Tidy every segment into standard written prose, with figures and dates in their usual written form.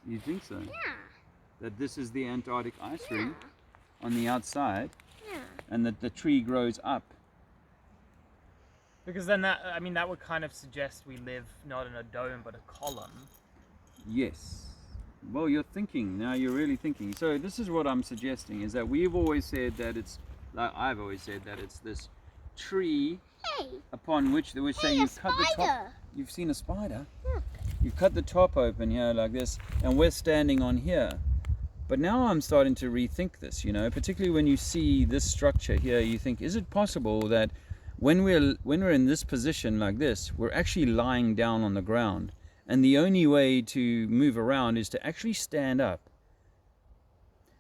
You think so? Yeah. That this is the Antarctic ice ring Yeah. on the outside, Yeah. and that the tree grows up. Because then that, I mean, that would kind of suggest we live not in a dome but a column. Yes. Well, you're thinking now. You're really thinking. So this is what I'm suggesting: is that we've always said that it's, like I've always said that it's this tree Hey. upon which they would say Hey, you a cut the top. spider. You've seen a spider. Look. You cut the top open here like this, and we're standing on here. But now I'm starting to rethink this, you know, particularly when you see this structure here, you think, is it possible that when we're in this position like this, we're actually lying down on the ground, and the only way to move around is to actually stand up.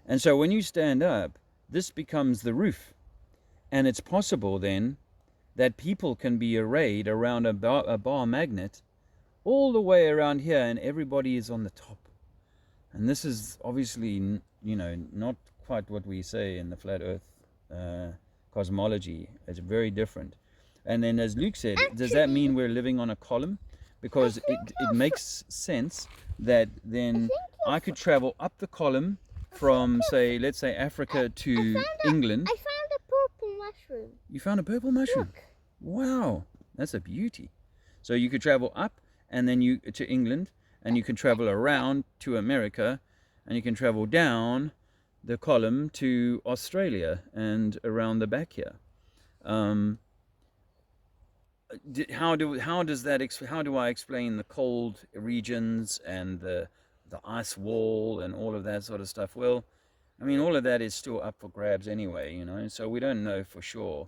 And so when you stand up, this becomes the roof. And it's possible then that people can be arrayed around a bar magnet all the way around here, and everybody is on the top. And this is obviously, you know, not quite what we say in the flat earth cosmology. It's very different. And then, as Luke said, does that mean we're living on a column? Because it makes sense that then I could travel up the column from, say, let's say Africa to England. I found a purple mushroom. You found a purple mushroom? Look. Wow, that's a beauty. So you could travel up and then you to England, and you can travel around to America, and you can travel down the column to Australia and around the back here. How do I explain the cold regions and the ice wall and all of that sort of stuff? Well, I mean, all of that is still up for grabs anyway, you know, so we don't know for sure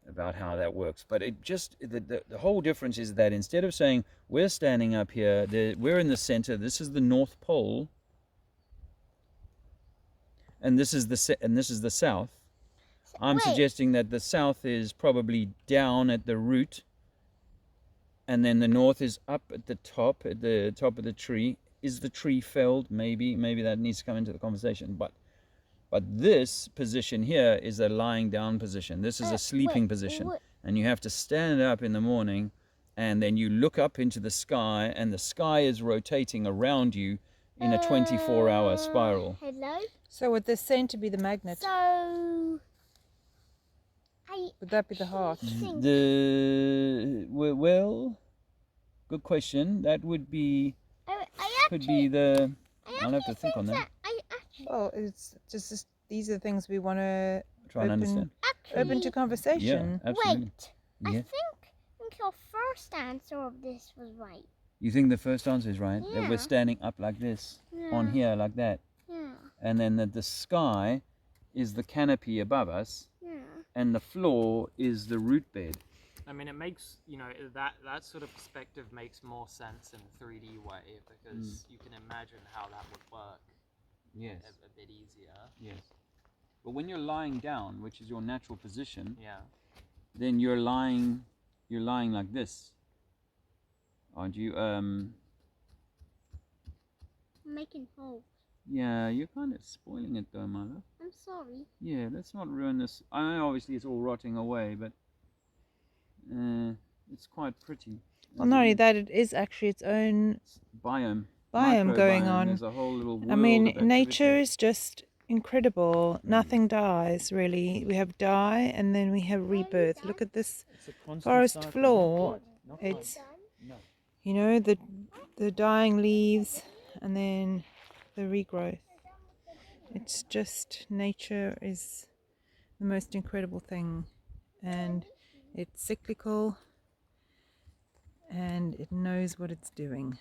about how that works. But it just, the whole difference is that instead of saying we're standing up here, we're in the center, this is the North Pole, and this is the south. I'm suggesting that the south is probably down at the root, and then the north is up at the top of the tree. Is the tree felled? Maybe that needs to come into the conversation. But this position here is a lying down position. This is a sleeping position. And you have to stand up in the morning, and then you look up into the sky, and the sky is rotating around you in a 24-hour spiral. Hello? So would this seem to be the magnet? So... Would that be the heart? Well, good question. That would be... could be the... I'll have to think on that. Well, it's just these are the things we want to Try and understand. open to conversation. Yeah, absolutely. Wait, Yeah. I think your first answer of this was right. You think the first answer is right? That Yeah. we're standing up like this, on Yeah. here like that, Yeah, and then the sky is the canopy above us, yeah. and the floor is the root bed. I mean, it makes, you know, that sort of perspective makes more sense in a 3D way, because you can imagine how that would work. Yes. A bit easier. Yes. But when you're lying down, which is your natural position, Yeah. then you're lying like this, aren't you? Making holes. Yeah, you're kind of spoiling it though, my love. I'm sorry. Yeah, let's not ruin this. I know obviously it's all rotting away, but it's quite pretty. Well, not only that, it is actually its own Biome going on. There's a whole little world I mean, of nature activity. is just incredible. Nothing dies, really. We have die and then we have rebirth. Look at this It's a constant forest cycle. floor. Not quite. It's, No. you know, the dying leaves and then the regrowth. It's just, nature is the most incredible thing, and it's cyclical and it knows what it's doing.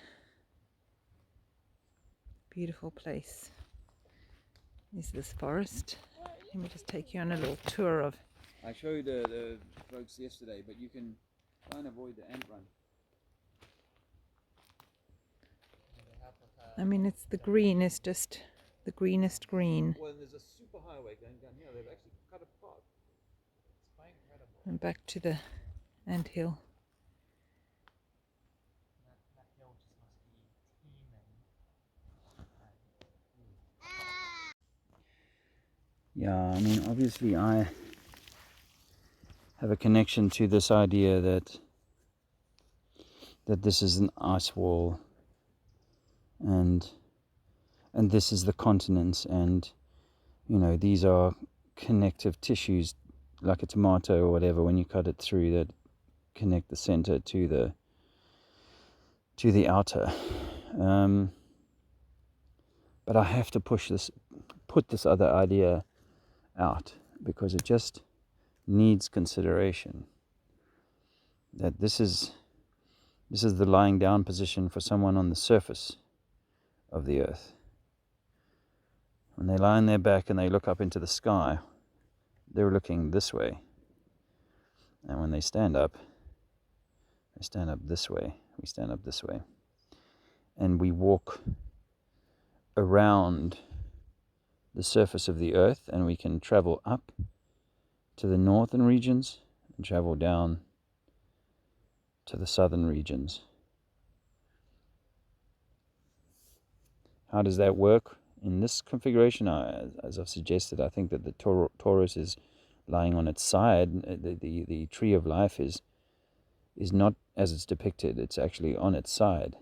Beautiful place is this forest. Let me just take you on a little tour of... I showed the folks yesterday, but you can try and avoid the ant run. I mean, it's the green is just the greenest green. Well, there's a super highway going down here. They've actually cut a path. It's quite incredible. And back to the anthill. That hill just must be teeming. Yeah, I mean, obviously I have a connection to this idea that this is an ice wall, and and this is the continents, and these are connective tissues, like a tomato or whatever. When you cut it through, that connect the center to the outer. But I have to put this other idea out, because it just needs consideration. That this is the lying down position for someone on the surface of the earth. When they lie on their back and they look up into the sky, they're looking this way. And when they stand up this way. We stand up this way. And we walk around the surface of the earth, and we can travel up to the northern regions and travel down to the southern regions. How does that work in this configuration? As I've suggested, I think that the torus is lying on its side. The tree of life is not as it's depicted. It's actually on its side.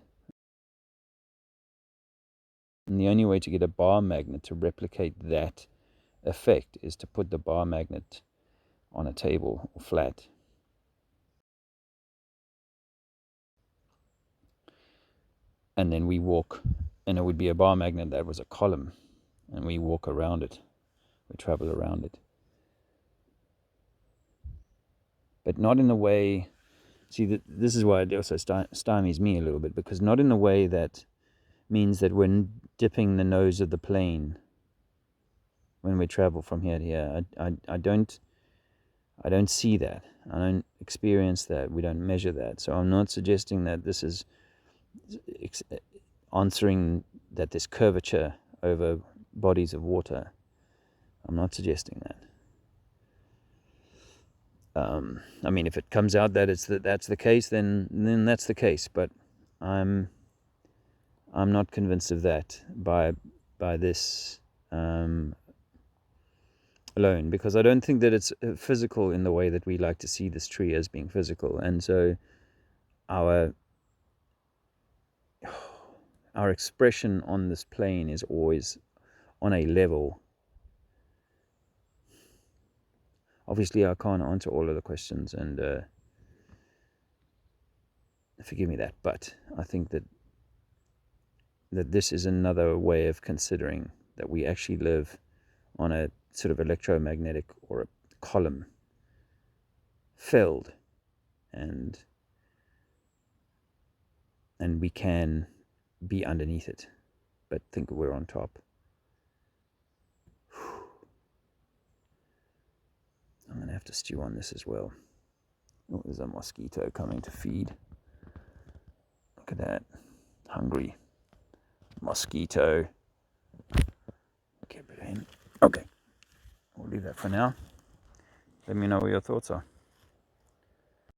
And the only way to get a bar magnet to replicate that effect is to put the bar magnet on a table or flat. And then we walk, and it would be a bar magnet that was a column, and we walk around it. We travel around it. But not in a way, see, this is why it also stymies me a little bit, because not in a way that means that we're dipping the nose of the plane when we travel from here to here. I don't see that. I don't experience that. We don't measure that. So I'm not suggesting that this is answering that there's curvature over bodies of water. I'm not suggesting that. I mean, if it comes out that that's the case, then that's the case. But I'm not convinced of that by this alone, because I don't think that it's physical in the way that we like to see this tree as being physical. And so our expression on this plane is always on a level. Obviously, I can't answer all of the questions, and forgive me that, but I think that this is another way of considering that we actually live on a sort of electromagnetic or a column filled, and we can be underneath it, but think we're on top. I'm going to have to stew on this as well. Oh, there's a mosquito coming to feed. Look at that. Hungry mosquito. Okay, we'll leave that for now. Let me know what your thoughts are.